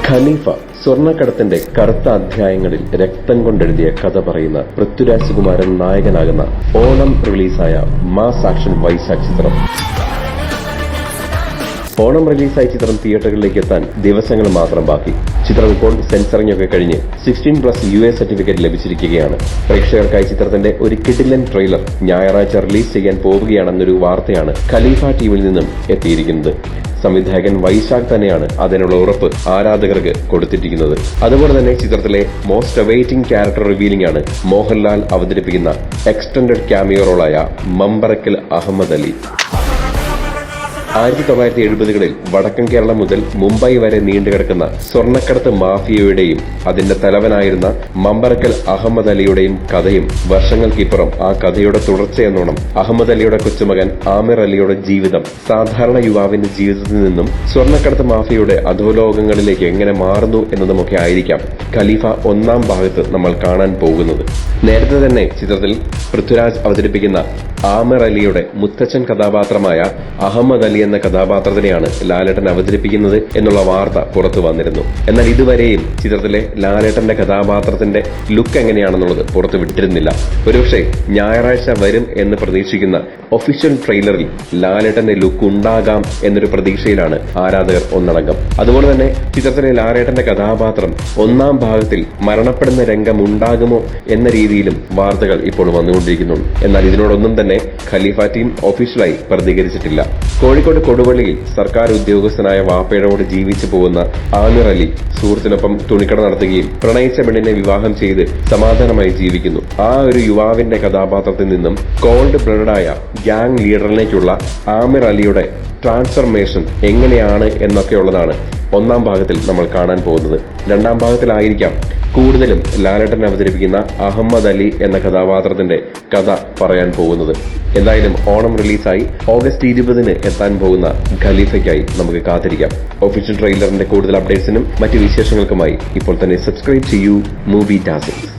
ഖലീഫ സ്വർണ്ണക്കടത്തിന്റെ കറുത്ത അധ്യായങ്ങളിൽ രക്തം കൊണ്ടെഴുതിയ കഥ പറയുന്ന പൃഥ്വിരാജ് സുകുമാരൻ നായകനാകുന്ന ഓണം റിലീസായ മാസ് ആക്ഷൻ വൈശാഖ് ചിത്രം. ഓണം റിലീസായ ചിത്രം തിയേറ്ററുകളിലേക്ക് എത്താൻ ദിവസങ്ങൾ മാത്രം ബാക്കി. ചിത്രം ഇപ്പോൾ സെൻസറിംഗൊക്കെ കഴിഞ്ഞ് 16+ US സർട്ടിഫിക്കറ്റ് ലഭിച്ചിരിക്കുകയാണ്. പ്രേക്ഷകർക്കായി ചിത്രത്തിന്റെ ഒരു കിടിലൻ ട്രെയിലർ ഞായറാഴ്ച റിലീസ് ചെയ്യാൻ പോവുകയാണെന്നൊരു വാർത്തയാണ് ഖലീഫ ടീമിൽ നിന്നും എത്തിയിരിക്കുന്നത്. സംവിധായകൻ വൈശാഖ് തന്നെയാണ് അതിനുള്ള ഉറപ്പ് ആരാധകർക്ക് കൊടുത്തിരിക്കുന്നത്. അതുപോലെ തന്നെ ചിത്രത്തിലെ മോസ്റ്റ് അവൈറ്റിംഗ് ക്യാരക്ടർ റിവീലിംഗ് ആണ് മോഹൻലാൽ അവതരിപ്പിക്കുന്ന എക്സ്റ്റൻഡഡ് ക്യാമിയോ റോളായ മമ്പറക്കൽ അഹമ്മദ് അലി. 1970-കളിൽ വടക്കൻ കേരളം മുതൽ മുംബൈ വരെ നീണ്ടുകിടക്കുന്ന സ്വർണ്ണക്കടത്ത് മാഫിയയുടെയും അതിന്റെ തലവനായിരുന്ന മമ്പറക്കൽ അഹമ്മദ് അലിയുടെയും കഥയും വർഷങ്ങൾക്കിപ്പുറം ആ കഥയുടെ തുടർച്ചയെന്നോണം അഹമ്മദ് അലിയുടെ കൊച്ചുമകൻ ആമിർ അലിയുടെ ജീവിതം സാധാരണ യുവാവിന്റെ ജീവിതത്തിൽ നിന്നും സ്വർണ്ണക്കടത്ത് മാഫിയയുടെ അധോലോകങ്ങളിലേക്ക് എങ്ങനെ മാറുന്നു എന്നതുമൊക്കെ ആയിരിക്കാം ഖലീഫ ഒന്നാം ഭാഗത്ത് നമ്മൾ കാണാൻ പോകുന്നത്. നേരത്തെ തന്നെ ചിത്രത്തിൽ പൃഥ്വിരാജ് അവതരിപ്പിക്കുന്ന ആമിർ അലിയുടെ മുത്തച്ഛൻ കഥാപാത്രമായ അഹമ്മദ് അലി എന്ന കഥാപാത്രത്തിനെയാണ് ലാലേട്ടൻ അവതരിപ്പിക്കുന്നത് എന്നുള്ള വാർത്ത പുറത്തു വന്നിരുന്നു. എന്നാൽ ഇതുവരെയും ചിത്രത്തിലെ ലാലേട്ടന്റെ കഥാപാത്രത്തിന്റെ ലുക്ക് എങ്ങനെയാണെന്നുള്ളത് പുറത്തു വിട്ടിരുന്നില്ല. ഒരുപക്ഷെ ഞായറാഴ്ച വരും എന്ന് പ്രതീക്ഷിക്കുന്ന ഒഫീഷ്യൽ ട്രെയിലറിൽ ലാലേട്ടന്റെ ലുക്ക് ഉണ്ടാകാം എന്നൊരു പ്രതീക്ഷയിലാണ് ആരാധകർ ഒന്നടങ്കം. അതുപോലെ തന്നെ ചിത്രത്തിലെ ലാലേട്ടന്റെ കഥാപാത്രം ഒന്നാം ഭാഗത്തിൽ മരണപ്പെടുന്ന രംഗം ഉണ്ടാകുമോ എന്ന രീതിയിലും വാർത്തകൾ ഇപ്പോൾ വന്നുകൊണ്ടിരിക്കുന്നുണ്ട്. എന്നാൽ ഇതിനോടൊന്നും തന്നെ ഖലീഫ ടീം ഒഫീഷ്യലായി പ്രതികരിച്ചിട്ടില്ല. കോഴിക്കോട് കൊടുവള്ളിയിൽ സർക്കാർ ഉദ്യോഗസ്ഥനായ വാപ്പയോട് ജീവിച്ചു പോകുന്ന ആമിർ അലി സുഹൃത്തിനൊപ്പം തുണിക്കട നടത്തുകയും പ്രണയിച്ച പെണ്ണിനെ വിവാഹം ചെയ്ത് സമാധാനമായി ജീവിക്കുന്നു. ആ ഒരു യുവാവിന്റെ കഥാപാത്രത്തിൽ നിന്നും കോൾഡ് ബ്ലഡായ ഗ്യാങ് ലീഡറിലേക്കുള്ള ആമിർ അലിയുടെ ട്രാൻസ്ഫർമേഷൻ എങ്ങനെയാണ് എന്നൊക്കെയുള്ളതാണ് ഒന്നാം ഭാഗത്തിൽ നമ്മൾ കാണാൻ പോകുന്നത്. രണ്ടാം ഭാഗത്തിലായിരിക്കാം കൂടുതലും ലാലേട്ടൻ അവതരിപ്പിക്കുന്ന അഹമ്മദ് അലി എന്ന കഥാപാത്രത്തിന്റെ കഥ പറയാൻ പോകുന്നത്. എന്തായാലും ഓണം റിലീസായി ഓഗസ്റ്റ് 20 എത്താൻ പോകുന്ന ഖലീഫയ്ക്കായി നമുക്ക് കാത്തിരിക്കാം. ഒഫീഷ്യൽ ട്രെയിലറിന്റെ കൂടുതൽ അപ്ഡേറ്റ്സിനും മറ്റു വിശേഷങ്ങൾക്കുമായി ഇപ്പോൾ തന്നെ സബ്സ്ക്രൈബ് ചെയ്യൂ മൂവി ടാസിൽസ്.